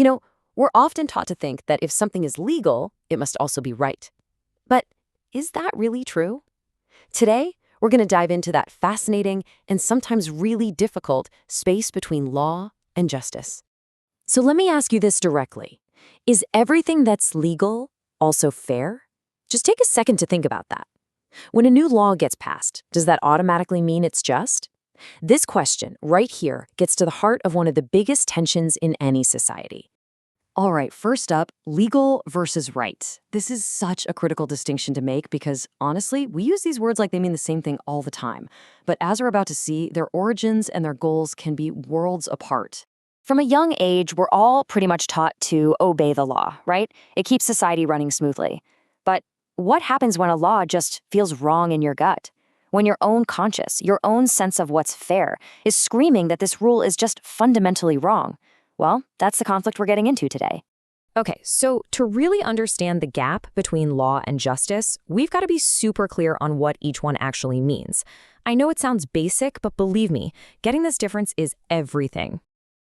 You know, we're often taught to think that if something is legal, it must also be right. But is that really true? Today, we're going to dive into that fascinating and sometimes really difficult space between law and justice. So let me ask you this directly. Is everything that's legal also fair? Just take a second to think about that. When a new law gets passed, does that automatically mean it's just? This question right here gets to the heart of one of the biggest tensions in any society. All right, first up, legal versus right. This is such a critical distinction to make because, honestly, we use these words like they mean the same thing all the time. But as we're about to see, their origins and their goals can be worlds apart. From a young age, we're all pretty much taught to obey the law, right? It keeps society running smoothly. But what happens when a law just feels wrong in your gut? When your own conscience, your own sense of what's fair, is screaming that this rule is just fundamentally wrong? Well, that's the conflict we're getting into today. Okay, so to really understand the gap between law and justice, we've got to be super clear on what each one actually means. I know it sounds basic, but believe me, getting this difference is everything.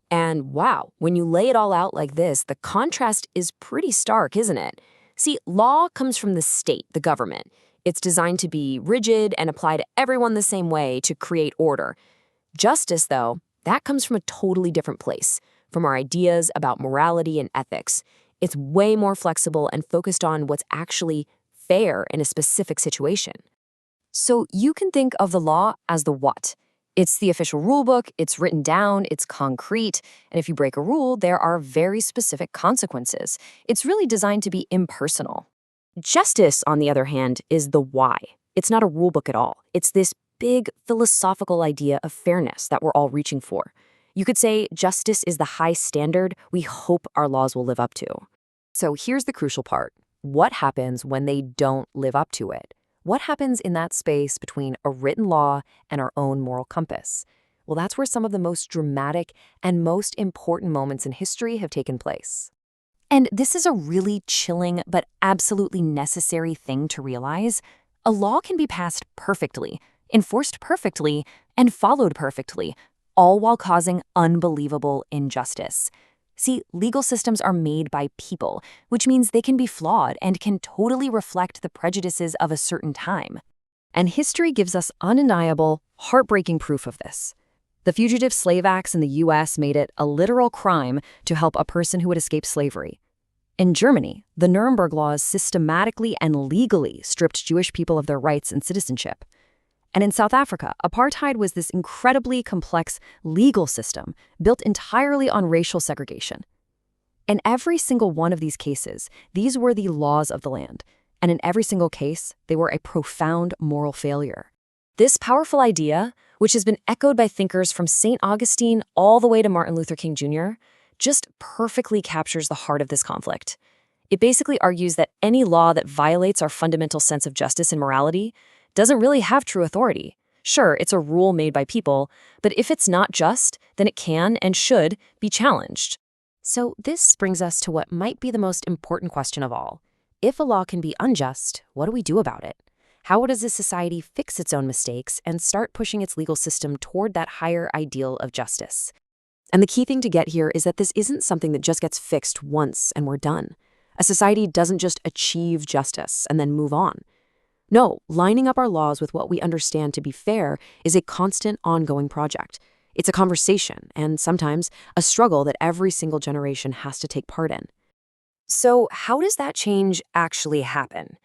And wow, when you lay it all out like this, the contrast is pretty stark, isn't it? See, law comes from the state, the government. It's designed to be rigid and apply to everyone the same way to create order. Justice, though, that comes from a totally different place, from our ideas about morality and ethics. It's way more flexible and focused on what's actually fair in a specific situation. So you can think of the law as the what. It's the official rule book, it's written down, it's concrete, and if you break a rule, there are very specific consequences. It's really designed to be impersonal. Justice, on the other hand, is the why. It's not a rule book at all. It's this big philosophical idea of fairness that we're all reaching for. You could say justice is the high standard we hope our laws will live up to. So here's the crucial part. What happens when they don't live up to it? What happens in that space between a written law and our own moral compass? Well, that's where some of the most dramatic and most important moments in history have taken place. And this is a really chilling but absolutely necessary thing to realize. A law can be passed perfectly, enforced perfectly, and followed perfectly, all while causing unbelievable injustice. See, legal systems are made by people, which means they can be flawed and can totally reflect the prejudices of a certain time. And history gives us undeniable, heartbreaking proof of this. The Fugitive Slave Acts in the US made it a literal crime to help a person who had escaped slavery. In Germany, the Nuremberg laws systematically and legally stripped Jewish people of their rights and citizenship. And in South Africa, apartheid was this incredibly complex legal system built entirely on racial segregation. In every single one of these cases, these were the laws of the land, and in every single case, they were a profound moral failure. This powerful idea, which has been echoed by thinkers from St. Augustine all the way to Martin Luther King Jr., just perfectly captures the heart of this conflict. It basically argues that any law that violates our fundamental sense of justice and morality doesn't really have true authority. Sure, it's a rule made by people, but if it's not just, then it can and should be challenged. So this brings us to what might be the most important question of all. If a law can be unjust, what do we do about it? How does a society fix its own mistakes and start pushing its legal system toward that higher ideal of justice? And the key thing to get here is that this isn't something that just gets fixed once and we're done. A society doesn't just achieve justice and then move on. No, lining up our laws with what we understand to be fair is a constant, ongoing project. It's a conversation and sometimes a struggle that every single generation has to take part in. So how does that change actually happen?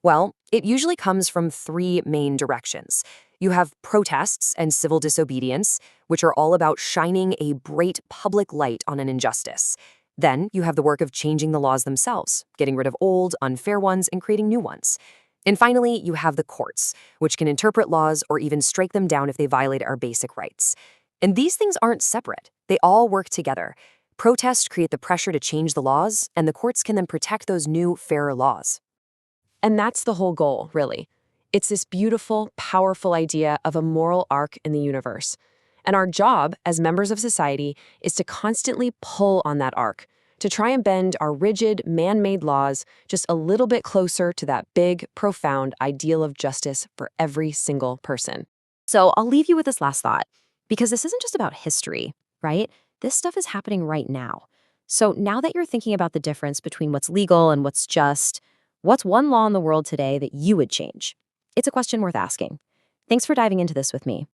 Well, it usually comes from three main directions. You have protests and civil disobedience, which are all about shining a bright public light on an injustice. Then you have the work of changing the laws themselves, getting rid of old, unfair ones and creating new ones. And finally, you have the courts, which can interpret laws or even strike them down if they violate our basic rights. And these things aren't separate. They all work together. Protests create the pressure to change the laws, and the courts can then protect those new, fairer laws. And that's the whole goal, really. It's this beautiful, powerful idea of a moral arc in the universe. And our job as members of society is to constantly pull on that arc, to try and bend our rigid, man-made laws just a little bit closer to that big, profound ideal of justice for every single person. So I'll leave you with this last thought, because this isn't just about history, right? This stuff is happening right now. So now that you're thinking about the difference between what's legal and what's just, what's one law in the world today that you would change? It's a question worth asking. Thanks for diving into this with me.